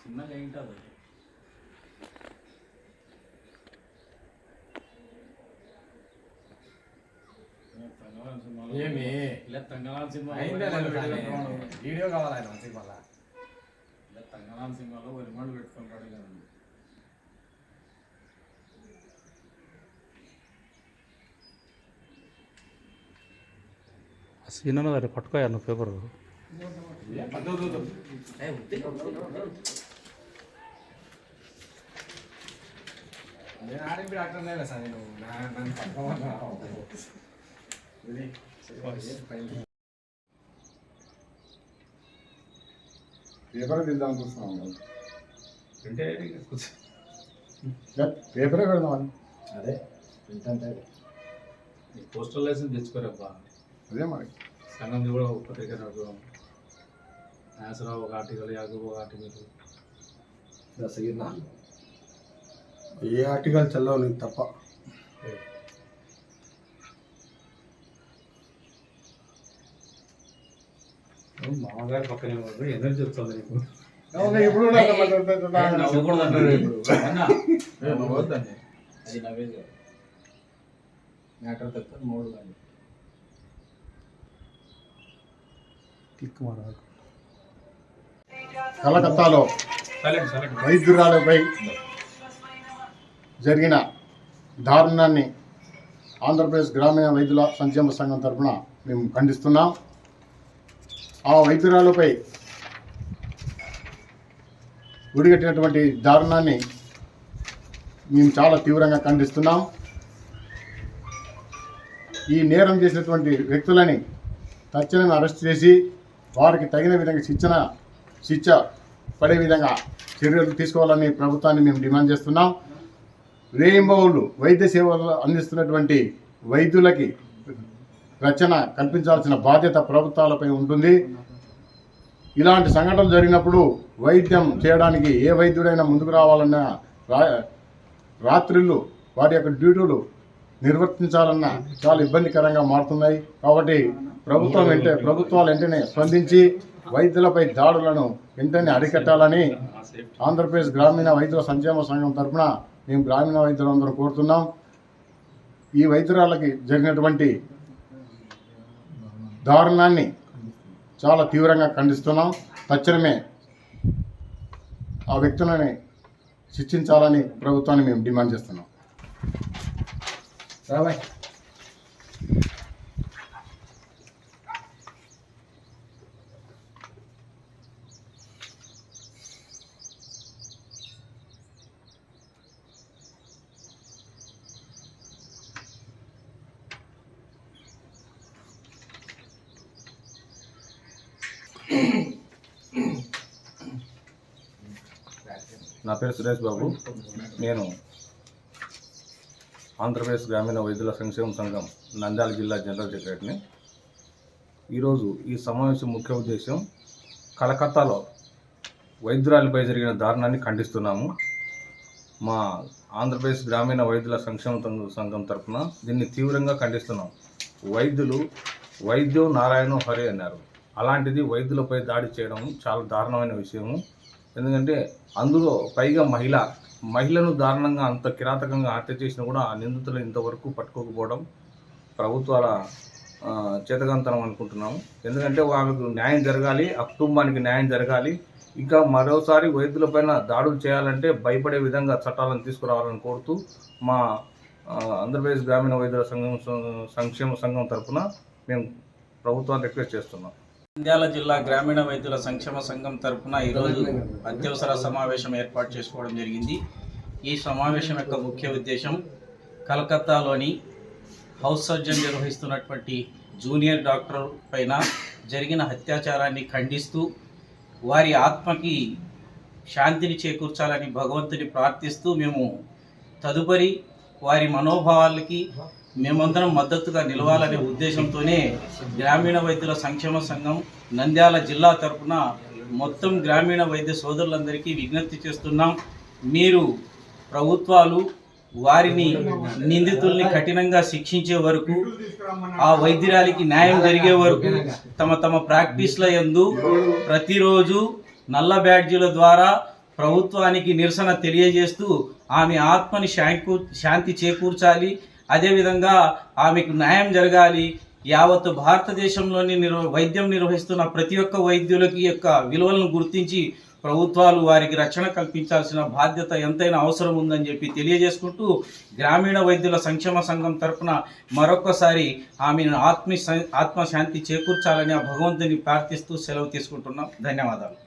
చిన్నగా ఏంటది ఏమి తంగనాథ సినిమా వీడియో కావాలి ఆయన సినిమాలో తంగనాథ సినిమాలో ఒక రిమాండ్ పెట్టుకుంటాడు కదండి. సీనన్న గారు పట్టుకోయా నువ్వు పేపర్ నేను ఆర్ఎంపీ డాక్టర్ నేనే సార్ నేను నన్ను పట్టుకోమన్నా పేపర్ తీద్దాం చూస్తున్నాం అంటే పేపరే పెడదామని అదే ఏంటంటే పోస్టల్ లైసెన్స్ తెచ్చుకోరబ్బా. అదే మరి సంఘం కూడా ఒక పత్రిక రాజు నాసరావు ఒక ఆర్టికల్ యాగబు ఒక ఆర్టికల్ దశగిరినా ఏ ఆర్టికల్ చల్లవు నీకు తప్ప. మామగారు పక్కనే ఉన్నాడు ఎనర్జీ వస్తుంది నీకు. ఇప్పుడు అది నవ్వేది కాదు మ్యాటర్ తక్కువ మూడు కానీ కలకత్తాలో వైద్యురాలపై జరిగిన దారుణాన్ని ఆంధ్రప్రదేశ్ గ్రామీణ వైద్యుల సంక్షేమ సంఘం తరఫున మేము ఖండిస్తున్నాం. ఆ వైద్యురాలపై గుడిగట్టినటువంటి దారుణాన్ని మేము చాలా తీవ్రంగా ఖండిస్తున్నాం. ఈ నేరం చేసినటువంటి వ్యక్తులని తక్షణమే అరెస్ట్ చేసి వారికి తగిన విధంగా శిక్ష పడే విధంగా చర్యలు తీసుకోవాలని ప్రభుత్వాన్ని మేము డిమాండ్ చేస్తున్నాం. రేయింబవళ్ళు వైద్య సేవలు అందిస్తున్నటువంటి వైద్యులకి రక్షణ కల్పించాల్సిన బాధ్యత ప్రభుత్వాలపై ఉంటుంది. ఇలాంటి సంఘటనలు జరిగినప్పుడు వైద్యం చేయడానికి ఏ వైద్యుడైనా ముందుకు రావాలన్న రాత్రిళ్ళు వారి యొక్క డ్యూటీలు నిర్వర్తించాలన్న చాలా ఇబ్బందికరంగా మారుతున్నాయి. కాబట్టి ప్రభుత్వాలు వెంటనే స్పందించి వైద్యులపై దాడులను వెంటనే అరికట్టాలని ఆంధ్రప్రదేశ్ గ్రామీణ వైద్యుల సంక్షేమ సంఘం తరఫున మేము గ్రామీణ వైద్యులందరూ కోరుతున్నాం. ఈ వైద్యురాలకి జరిగినటువంటి దారుణాన్ని చాలా తీవ్రంగా ఖండిస్తున్నాం. తక్షణమే ఆ వ్యక్తులని శిక్షించాలని ప్రభుత్వాన్ని మేము డిమాండ్ చేస్తున్నాం. రాబాయ్ నా పేరు సురేష్ బాబు. నేను ఆంధ్రప్రదేశ్ గ్రామీణ వైద్యుల సంక్షేమ సంఘం నంద్యాల జిల్లా జనరల్ సెక్రటరీని. ఈరోజు ఈ సమావేశం ముఖ్య ఉద్దేశం కలకత్తాలో వైద్యురాలిపై జరిగిన దారుణాన్ని ఖండిస్తున్నాము. మా ఆంధ్రప్రదేశ్ గ్రామీణ వైద్యుల సంక్షేమ సంఘం తరఫున దీన్ని తీవ్రంగా ఖండిస్తున్నాం. వైద్యం నారాయణ హరి అన్నారు. అలాంటిది వైద్యులపై దాడి చేయడం చాలా దారుణమైన విషయము. ఎందుకంటే అందులో పైగా మహిళను దారుణంగా అంత కిరాతకంగా హత్య చేసినా కూడా ఆ నిందితులు ఇంతవరకు పట్టుకోకపోవడం ప్రభుత్వాల చేతకంతనం అనుకుంటున్నాము. ఎందుకంటే వాళ్ళకు న్యాయం జరగాలి, ఆ కుటుంబానికి న్యాయం జరగాలి. ఇంకా మరోసారి వైద్యులపైన దాడులు చేయాలంటే భయపడే విధంగా చట్టాలను తీసుకురావాలని కోరుతూ మా ఆంధ్రప్రదేశ్ గ్రామీణ వైద్యుల సంక్షేమ సంఘం తరఫున మేము ప్రభుత్వాన్ని రిక్వెస్ట్ చేస్తున్నాం. నంద్యాల జిల్లా గ్రామీణ వైద్యుల సంక్షేమ సంఘం తరఫున ఈరోజు అత్యవసర సమావేశం ఏర్పాటు చేసుకోవడం జరిగింది. ఈ సమావేశం యొక్క ముఖ్య ఉద్దేశం కలకత్తాలోని హౌస్ సర్జన్ నిర్వహిస్తున్నటువంటి జూనియర్ డాక్టర్ పైన జరిగిన అత్యాచారాన్ని ఖండిస్తూ వారి ఆత్మకి శాంతిని చేకూర్చాలని భగవంతుని ప్రార్థిస్తూ మేము తదుపరి వారి మనోభావాలకి మేమందరం మద్దతుగా నిలవాలనే ఉద్దేశంతోనే గ్రామీణ వైద్యుల సంక్షేమ సంఘం నంద్యాల జిల్లా తరఫున మొత్తం గ్రామీణ వైద్య సోదరులందరికీ విజ్ఞప్తి చేస్తున్నాం. మీరు ప్రభుత్వాలు వారిని నిందితుల్ని కఠినంగా శిక్షించే వరకు, ఆ వైద్యురాలికి న్యాయం జరిగే వరకు తమ ప్రాక్టీస్ల యందు ప్రతిరోజు నల్ల బ్యాడ్జీల ద్వారా ప్రభుత్వానికి నిరసన తెలియజేస్తూ ఆమె ఆత్మని శాంతి చేకూర్చాలి. అదేవిధంగా ఆమెకు న్యాయం జరగాలి. యావత్ భారతదేశంలోని వైద్యం నిర్వహిస్తున్న ప్రతి ఒక్క వైద్యులకి యొక్క విలువలను గుర్తించి ప్రభుత్వాలు వారికి రక్షణ కల్పించాల్సిన బాధ్యత ఎంతైనా అవసరం ఉందని చెప్పి తెలియజేసుకుంటూ గ్రామీణ వైద్యుల సంక్షేమ సంఘం తరఫున మరొక్కసారి ఆమెను ఆత్మశాంతి చేకూర్చాలని ఆ భగవంతుని ప్రార్థిస్తూ సెలవు తీసుకుంటున్నాం. ధన్యవాదాలు.